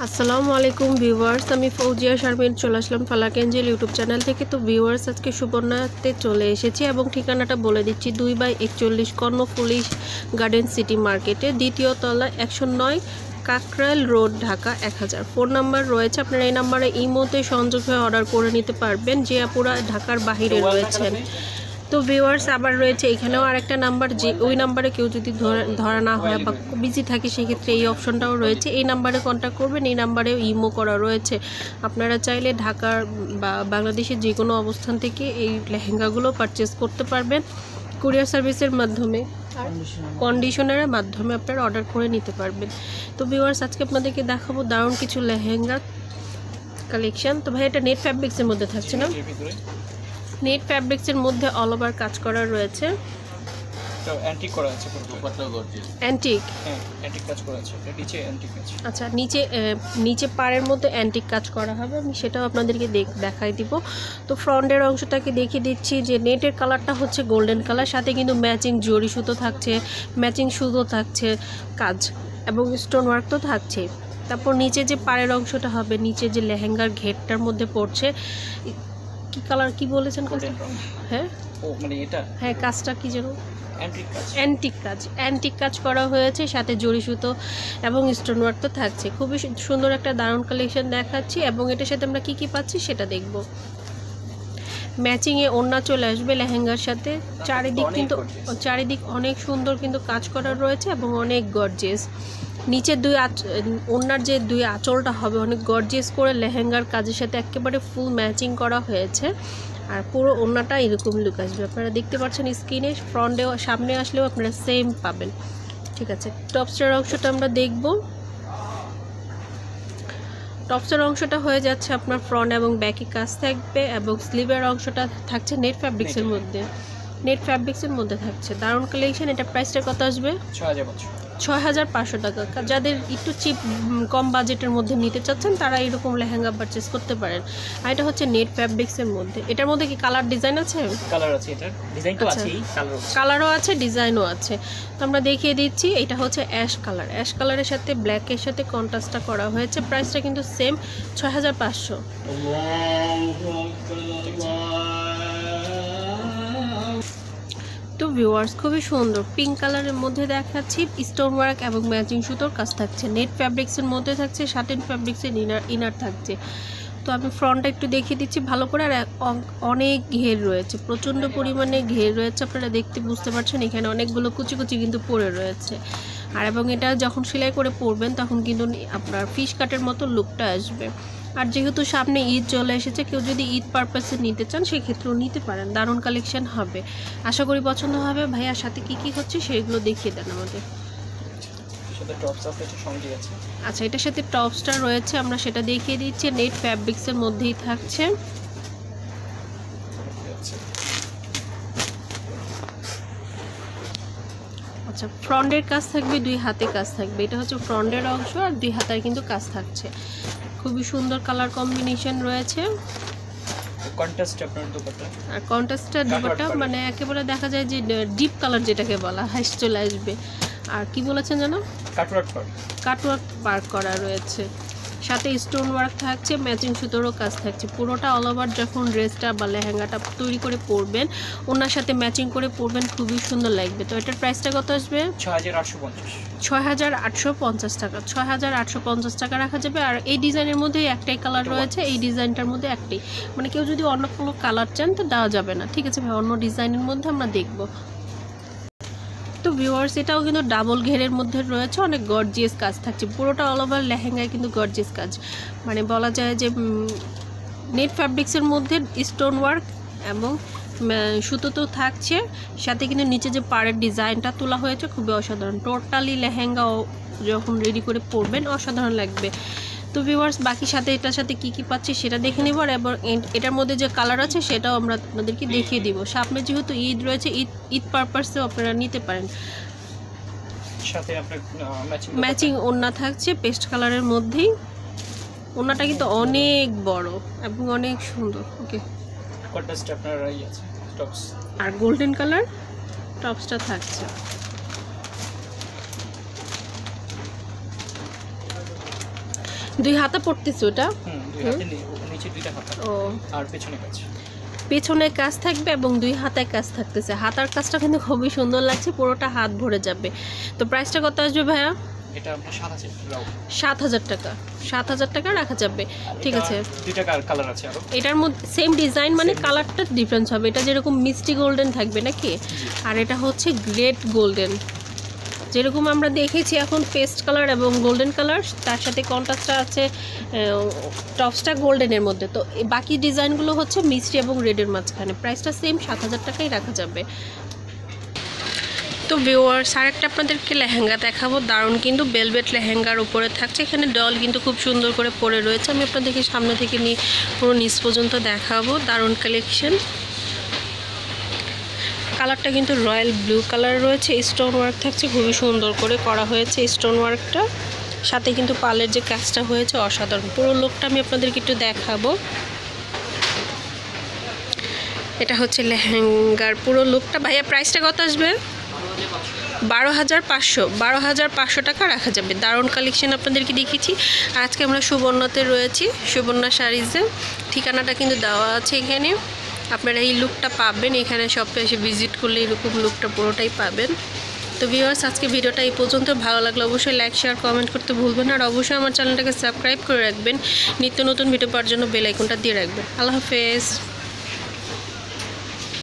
আসসালামু আলাইকুম ভিউয়ার্স, আমি ফৌজিয়া শারমিন চলে আসলাম ফালাক এঞ্জেল ইউটিউব চ্যানেল থেকে। তো ভিউয়ার্স, আজকে সুবর্ণাতে চলে এসেছি এবং ঠিকানাটা বলে দিচ্ছি 2/41 কর্ণফুলি গার্ডেন সিটি মার্কেটে, দ্বিতীয় তলা, 109 Kakrail road, Dhaka 1000। Phone number রয়েছে, আপনারা এই নাম্বারে ইমোতে সংযোগ হয়ে অর্ডার করে নিতে পারবেন যে আপুরা ঢাকার বাহিরে রয়েছেন। তো ভিউয়ার্স, আবার রয়েছে এখানেও আরেকটা নাম্বার, যে ওই নাম্বারে কেউ যদি ধরা না হয় বা বিজি থাকে সেক্ষেত্রে এই অপশনটাও রয়েছে। এই নাম্বারে কন্ট্যাক্ট করবেন, এই নাম্বারেও ইমো করা রয়েছে। আপনারা চাইলে ঢাকার বা বাংলাদেশের যে কোনো অবস্থান থেকে এই লেহেঙ্গাগুলো পারচেস করতে পারবেন কুরিয়ার সার্ভিসের মাধ্যমে, আর কন্ডিশনারের মাধ্যমে আপনারা অর্ডার করে নিতে পারবেন। তো ভিউয়ার্স, আজকে আপনাদেরকে দেখাবো দারুণ কিছু লেহেঙ্গা কালেকশন। তো ভাই, এটা নেট ফ্যাব্রিক্সের মধ্যে থাকছে না? নেট ফ্যাব্রিক্সের মধ্যে অল ওভার কাজ করা রয়েছে, তো অ্যান্টিক করা আছে পুরো কত গর্জিয়াস অ্যান্টিক। হ্যাঁ, অ্যান্টিক কাজ করা আছে, এটা নিচে অ্যান্টিক আছে। আচ্ছা, নিচে পাড়ের মধ্যে অ্যান্টিক কাজ করা হবে, আমি সেটাও আপনাদেরকে দেখাই দিব। তো ফ্রন্টের অংশটাকে দেখিয়ে দিচ্ছি যে নেটের কালারটা হচ্ছে গোল্ডেন কালার, সাথে কিন্তু ম্যাচিং জরি সুতো থাকছে, ম্যাচিং সুতো থাকছে কাজ, এবং স্টোন ওয়ার্ক তো থাকছেই। তারপর নিচে যে পাড়ের অংশটা হবে, নিচে যে লেহেঙ্গার ঘেরটার মধ্যে পড়ছে, কি কালার কি বলেছেন? হ্যাঁ, ও মানে এটা, হ্যাঁ, কাজটা কি যেন অ্যান্টিক কাজ করা হয়েছে, সাথে জরি সুতো এবং স্টোন ওয়ার্ক তো থাকছে। খুবই সুন্দর একটা দারুণ কালেকশন দেখাচ্ছি, এবং এটার সাথে আমরা কি কি পাচ্ছি সেটা দেখব। ম্যাচিংয়ে ওড়না চলে আসবে লেহেঙ্গার সাথে, চারিদিক অনেক সুন্দর কিন্তু কাজ করা রয়েছে এবং অনেক গর্জিয়াস। নিচের ওড়নার যে দুই আঁচলটা হবে অনেক গর্জিয়াস করে লেহেঙ্গার কাজের সাথে একেবারে ফুল ম্যাচিং করা হয়েছে, আর পুরো ওড়নাটা এরকম লুক আসবে। আপনারা দেখতে পাচ্ছেন স্ক্রিনে, ফ্রন্টেও সামনে আসলেও আপনারা সেম পাবেন। ঠিক আছে, টপসটার অংশটা আমরা দেখব। টপসের অংশটা হয়ে যাচ্ছে আপনার ফ্রন্ট এবং ব্যাকে কাজ থাকবে, এবং স্লিভের অংশটা থাকছে নেট ফ্যাব্রিক্সের মধ্যে থাকছে। দারুণ কালেকশন। এটা প্রাইসটা কত আসবে? 6500 টাকা। যাদের একটু চিপ কম বাজেটের মধ্যে নিতে চাচ্ছেন তারা এরকম লেহেঙ্গা পারচেস করতে পারেন। আর এটা হচ্ছে নেট ফ্যাব্রিক্সের মধ্যে। এটার মধ্যে কি কালার ডিজাইন আছে? কালার আছে, এটার ডিজাইন তো আছেই, কালারও আছে, ডিজাইনও আছে। তো আমরা দেখিয়ে দিচ্ছি, এটা হচ্ছে অ্যাশ কালারের সাথে ব্ল্যাকের সাথে কন্ট্রাস্টটা করা হয়েছে। প্রাইসটা কিন্তু সেম, 6500। তো ভিউয়ার্স, খুবই সুন্দর পিঙ্ক কালারের মধ্যে দেখাচ্ছি, স্টোন ওয়ার্ক এবং ম্যাচিং সুতোর কাজ থাকছে। নেট ফ্যাব্রিক্সের মধ্যে থাকছে, সাটিন ফ্যাব্রিক্সের ইনার থাকছে। তো আমি ফ্রন্টটা একটু দেখিয়ে দিচ্ছি ভালো করে। আর অনেক ঘের রয়েছে, প্রচণ্ড পরিমাণে ঘের রয়েছে, আপনারা দেখতে বুঝতে পারছেন। এখানে অনেকগুলো কুচি কিন্তু পরে রয়েছে। আর এবং এটা যখন সেলাই করে পরবেন তখন কিন্তু আপনার ফিশ কাটের মতো লুকটা আসবে। আর যেহেতু সামনে ঈদ চলে এসেছে, কেউ যদি ঈদ পারপাসে নিতে চান সেক্ষেত্রেও নিতে পারেন। দারুণ কালেকশন হবে, আশা করি পছন্দ হবে। ভাইয়ার সাথে কি হচ্ছে সেগুলো দেখিয়ে দেন আমাদের। আচ্ছা, এটার সাথে টপসটা রয়েছে, আমরা সেটা দেখিয়ে দিচ্ছি। নেট ফ্যাব্রিক্সের মধ্যেই থাকছে। আচ্ছা, ফ্রন্টের কাজ থাকবে, দুই হাতে কাজ থাকবে। এটা হচ্ছে ফ্রন্টের অংশ, আর দুই হাতের কিন্তু কাজ থাকছে। খুবই সুন্দর কালার কম্বিনেশন রয়েছে। আর কন্ট্রাস্টের দুপাট্টা মানে একেবারে দেখা যায় যে ডিপ কালার যেটাকে বলা হয় চলে আসবে। আর কি বলেছেন জানো? কাটওয়ার্ক পার্ক করা রয়েছে, সাথে স্টোন ওয়ার্ক থাকছে, ম্যাচিং সুতোরও কাজ থাকছে। পুরোটা অল ওভার যখন ড্রেসটা বা লেহেঙ্গাটা তৈরি করে পরবেন, ওনার সাথে ম্যাচিং করে পরবেন, খুবই সুন্দর লাগবে। তো এটার প্রাইসটা কত আসবে? 6850 টাকা। 6850 টাকা রাখা যাবে। আর এই ডিজাইনের মধ্যে একটাই কালার রয়েছে, এই ডিজাইনটার মধ্যে একটাই, মানে কেউ যদি অন্য কোনো কালার চান তো দেওয়া যাবে না। ঠিক আছে ভাই, অন্য ডিজাইনের মধ্যে আমরা দেখব। তো ভিউয়ার্স, এটাও কিন্তু ডাবল ঘেরের মধ্যে রয়েছে, অনেক গর্জিয়াস কাজ থাকছে। পুরোটা অল ওভার লেহেঙ্গায় কিন্তু গর্জিয়াস কাজ, মানে বলা যায় যে নেট ফ্যাব্রিক্সের মধ্যে স্টোন ওয়ার্ক এবং সুতো তো থাকছে, সাথে কিন্তু নিচে যে পাড়ের ডিজাইনটা তোলা হয়েছে খুবই অসাধারণ। টোটালি লেহেঙ্গা যখন রেডি করে পরবেন অসাধারণ লাগবে। তো ভিউয়ার্স, বাকি সাথে এটার সাথে কি পাচ্ছি সেটা দেখে নেব, এবং এটার মধ্যে যে কালার আছে সেটাও আমরা আপনাদেরকে দেখিয়ে দিব। সামনে যেহেতু ঈদ রয়েছে, ঈদ পারপাসেও আপনারা নিতে পারেন। সাথে আপনার ম্যাচিং ওড়না থাকছে পেস্ট কালারের মধ্যেই। ওড়নাটা কিন্তু অনেক বড় এবং অনেক সুন্দর। ওকে, আর গোল্ডেন কালার টপসটা থাকছে। দুই হাতা পড়তেছে ওটা। দুই হাতে নিচে দুইটা হাতা ও, আর পেছনে কাজ। পেছনে কাজ থাকবে এবং দুই হাতায় কাজ থাকতেছে। হাতার কাজটা কিন্তু খুবই সুন্দর লাগছে, পুরোটা হাত ভরে যাবে। তো প্রাইসটা কত আসবে ভাইয়া? এটা আপনার 7,000 রাউন্ড। 7,000 টাকা। 7,000 টাকা রাখা যাবে, ঠিক আছে। দুইটা কালার আছে আরো। এটার মধ্যে সেম ডিজাইন, মানে কালারটা ডিফারেন্স হবে। এটা যেরকম মিষ্টি গোল্ডেন থাকবে নাকি, আর এটা হচ্ছে গ্রেট গোল্ডেন। যেরকম আমরা দেখেছি এখন পেস্ট কালার এবং গোল্ডেন কালার, তার সাথে কন্ট্রাস্টটা আছে টপসটা গোল্ডেনের মধ্যে। তো বাকি ডিজাইনগুলো হচ্ছে মিষ্টি এবং রেডের মাঝখানে। প্রাইসটা সেম 7,000 টাকাই রাখা যাবে। তো ভিউয়ার্স, আরেকটা আপনাদেরকে লেহেঙ্গা দেখাবো। দারুণ কিন্তু বেলভেট লেহেঙ্গার উপরে থাকছে। এখানে ডল কিন্তু খুব সুন্দর করে পরে রয়েছে। আমি আপনাদেরকে সামনে থেকে নিয়ে পুরো নিচ পর্যন্ত দেখাবো। দারুণ কালেকশন। কালারটা কিন্তু রয়্যাল ব্লু কালার রয়েছে। স্টোন ওয়ার্ক থাকছে, খুবই সুন্দর করে করা হয়েছে স্টোন ওয়ার্কটা। সাথে কিন্তু পালের যে কাজটা হয়েছে অসাধারণ। পুরো লুকটা আমি আপনাদেরকে একটু দেখাবো। এটা হচ্ছে লেহেঙ্গার পুরো লুকটা। ভাইয়া প্রাইসটা কত আসবে? 12,500। 12,500 টাকা রাখা যাবে। দারুণ কালেকশন আপনাদেরকে দেখিয়েছি। আজকে আমরা সুবর্ণতে রয়েছি, সুবর্ণা শাড়িজে। ঠিকানাটা কিন্তু দেওয়া আছে এখানে। আপনারা এই লুকটা পাবেন এখানে, শপে এসে ভিজিট করলে এরকম লুকটা পুরোটাই পাবেন। তো ভিউয়ার্স, আজকে ভিডিওটা এই পর্যন্ত। ভালো লাগলে অবশ্যই লাইক শেয়ার কমেন্ট করতে ভুলবেন না। আর অবশ্যই আমার চ্যানেলটাকে সাবস্ক্রাইব করে রাখবেন। নিত্য নতুন ভিডিও পাওয়ার জন্য বেল আইকনটা দিয়ে রাখবেন। আল্লাহ হাফেজ।